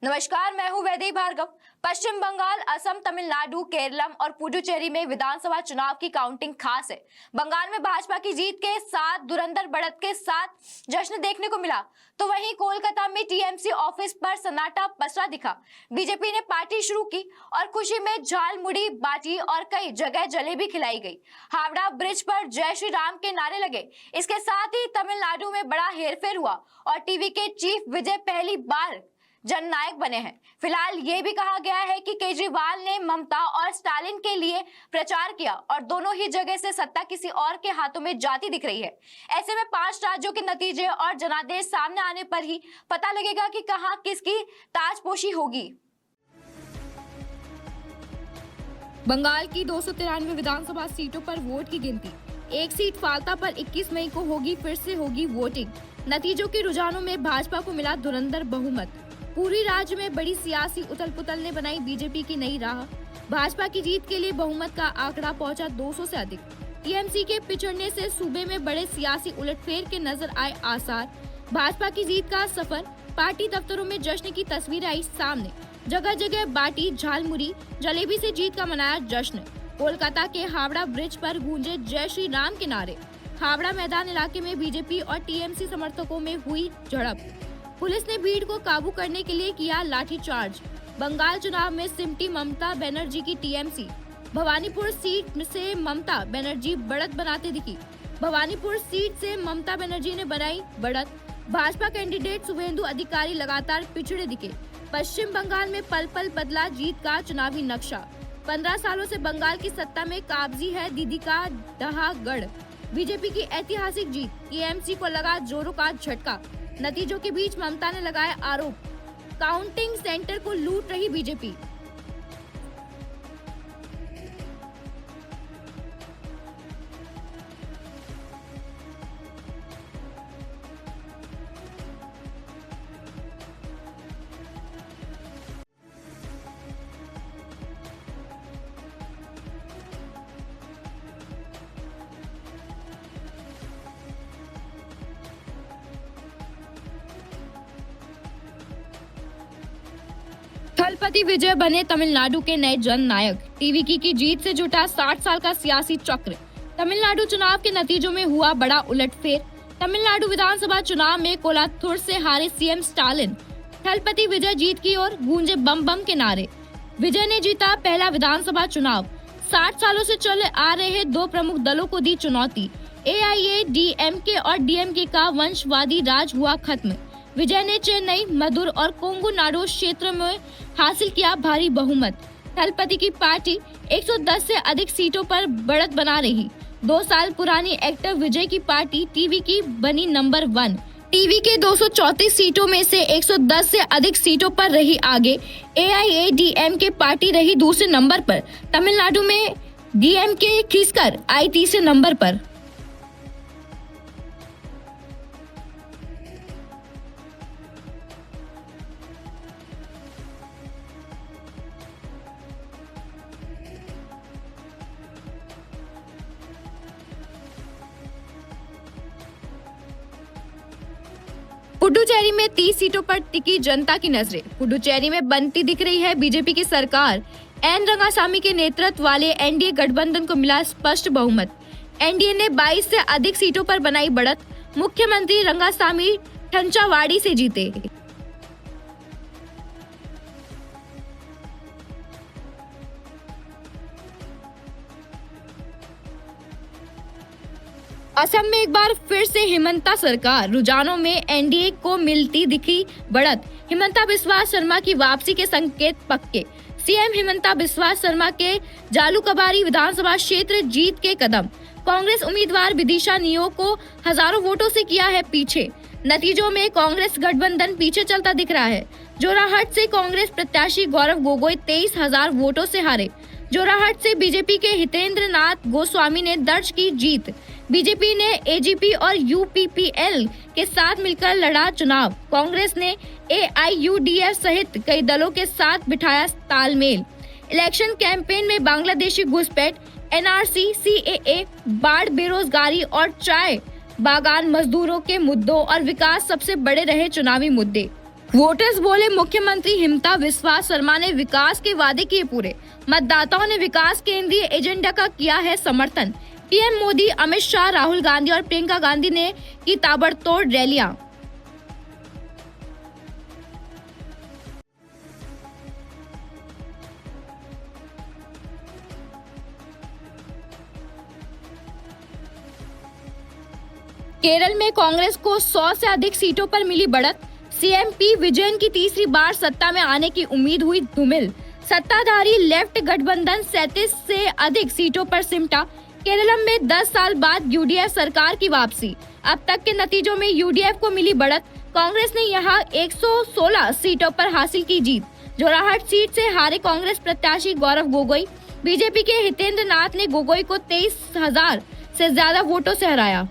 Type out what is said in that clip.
नमस्कार, मैं हूं वैदेही भार्गव। पश्चिम बंगाल, असम, तमिलनाडु, केरलम और पुडुचेरी में विधानसभा चुनाव की काउंटिंग खास है। बंगाल में भाजपा की जीत के साथ धुरंधर बढ़त के साथ जश्न देखने को मिला, तो वहीं कोलकाता में टीएमसी ऑफिस पर सन्नाटा पसरा दिखा। बीजेपी ने पार्टी शुरू की और खुशी में झाल मुड़ी बांटी और कई जगह जलेबी खिलाई गई। हावड़ा ब्रिज पर जय श्री राम के नारे लगे। इसके साथ ही तमिलनाडु में बड़ा हेरफेर हुआ और टीवी के चीफ विजय पहली बार जननायक बने हैं। फिलहाल ये भी कहा गया है कि केजरीवाल ने ममता और स्टालिन के लिए प्रचार किया और दोनों ही जगह से सत्ता किसी और के हाथों में जाती दिख रही है। ऐसे में 5 राज्यों के नतीजे और जनादेश सामने आने पर ही पता लगेगा कि कहां किसकी ताजपोशी होगी। बंगाल की 293 विधानसभा सीटों पर वोट की गिनती। एक सीट फालता पर 21 मई को होगी, फिर से होगी वोटिंग। नतीजों के रुझानों में भाजपा को मिला धुरंधर बहुमत। पूरी राज्य में बड़ी सियासी उथल पुथल ने बनाई बीजेपी की नई राह। भाजपा की जीत के लिए बहुमत का आंकड़ा पहुंचा 200 से अधिक। टीएमसी के पिछड़ने से सूबे में बड़े सियासी उलटफेर के नजर आए आसार। भाजपा की जीत का सफर, पार्टी दफ्तरों में जश्न की तस्वीर आई सामने। जगह जगह बाटी झालमुरी जलेबी से जीत का मनाया जश्न। कोलकाता के हावड़ा ब्रिज पर गूंजे जय श्री राम के नारे। हावड़ा मैदान इलाके में बीजेपी और टीएमसी समर्थकों में हुई झड़प। पुलिस ने भीड़ को काबू करने के लिए किया लाठीचार्ज। बंगाल चुनाव में सिमटी ममता बनर्जी की टीएमसी। भवानीपुर सीट से ममता बनर्जी बढ़त बनाते दिखी। भवानीपुर सीट से ममता बनर्जी ने बनाई बढ़त। भाजपा कैंडिडेट शुभेंदु अधिकारी लगातार पिछड़े दिखे। पश्चिम बंगाल में पल पल बदला जीत का चुनावी नक्शा। 15 सालों से बंगाल की सत्ता में काबजी है दीदी का डहागढ़। बीजेपी की ऐतिहासिक जीत, टीएमसी को लगा जोरों का झटका। नतीजों के बीच ममता ने लगाए आरोप, काउंटिंग सेंटर को लूट रही बीजेपी। थलपति विजय बने तमिलनाडु के नए जननायक। टीवी की जीत से जुटा 60 साल का सियासी चक्र। तमिलनाडु चुनाव के नतीजों में हुआ बड़ा उलटफेर। तमिलनाडु विधानसभा चुनाव में कोलाथुर से हारे सीएम स्टालिन। थलपति विजय जीत की ओर, गूंजे बम बम के नारे। विजय ने जीता पहला विधानसभा चुनाव। 60 सालों से चले आ रहे दो प्रमुख दलों को दी चुनौती। एआईएडीएमके और डीएमके का वंशवादी राज हुआ खत्म। विजय ने चेन्नई, मदुर और कोंगुनाडु क्षेत्र में हासिल किया भारी बहुमत। थलपति की पार्टी 110 से अधिक सीटों पर बढ़त बना रही। 2 साल पुरानी एक्टिव विजय की पार्टी टीवी की बनी नंबर 1। टीवी के 234 सीटों में से 110 से अधिक सीटों पर रही आगे। एआईएडीएमके पार्टी रही दूसरे नंबर पर। तमिलनाडु में डीएमके खिसकर आई तीसरे नंबर पर। पुडुचेरी में 30 सीटों पर टिकी जनता की नजरें। पुडुचेरी में बनती दिख रही है बीजेपी की सरकार। एन रंगासामी के नेतृत्व वाले एनडीए गठबंधन को मिला स्पष्ट बहुमत। एनडीए ने 22 से अधिक सीटों पर बनाई बढ़त। मुख्यमंत्री रंगासामी ठंचावाड़ी से जीते। असम में एक बार फिर से हिमंता सरकार। रुझानों में एनडीए को मिलती दिखी बढ़त। हिमंता बिस्वा शर्मा की वापसी के संकेत पक्के। सीएम हिमंता बिस्वा शर्मा के जालूकबारी विधानसभा क्षेत्र जीत के कदम। कांग्रेस उम्मीदवार विदिशा नियो को हजारों वोटों से किया है पीछे। नतीजों में कांग्रेस गठबंधन पीछे चलता दिख रहा है। जोराहट से कांग्रेस प्रत्याशी गौरव गोगोई 23,000 वोटों से हारे। जोराहट से बीजेपी के हितेंद्र नाथ गोस्वामी ने दर्ज की जीत। बीजेपी ने एजीपी और यूपीपीएल के साथ मिलकर लड़ा चुनाव। कांग्रेस ने एआईयूडीएफ सहित कई दलों के साथ बिठाया तालमेल। इलेक्शन कैंपेन में बांग्लादेशी घुसपैठ, एनआरसी, सीएए, बाढ़, बेरोजगारी और चाय बागान मजदूरों के मुद्दों और विकास सबसे बड़े रहे चुनावी मुद्दे। वोटर्स बोले मुख्यमंत्री हिमंता बिस्वा शर्मा ने विकास के वादे किए पूरे। मतदाताओं ने विकास केंद्रीय एजेंडा का किया है समर्थन। पीएम मोदी, अमित शाह, राहुल गांधी और प्रियंका गांधी ने की ताबड़तोड़ रैलियां। केरल में कांग्रेस को 100 से अधिक सीटों पर मिली बढ़त। सीएम पी विजयन की तीसरी बार सत्ता में आने की उम्मीद हुई धूमिल। सत्ताधारी लेफ्ट गठबंधन 37 से अधिक सीटों पर सिमटा। केरल में 10 साल बाद यूडीएफ सरकार की वापसी। अब तक के नतीजों में यूडीएफ को मिली बढ़त। कांग्रेस ने यहां 116 सीटों पर हासिल की जीत। जोराहट सीट से हारे कांग्रेस प्रत्याशी गौरव गोगोई। बीजेपी के हितेंद्र नाथ ने गोगोई को 23,000 से ज्यादा वोटों से हराया।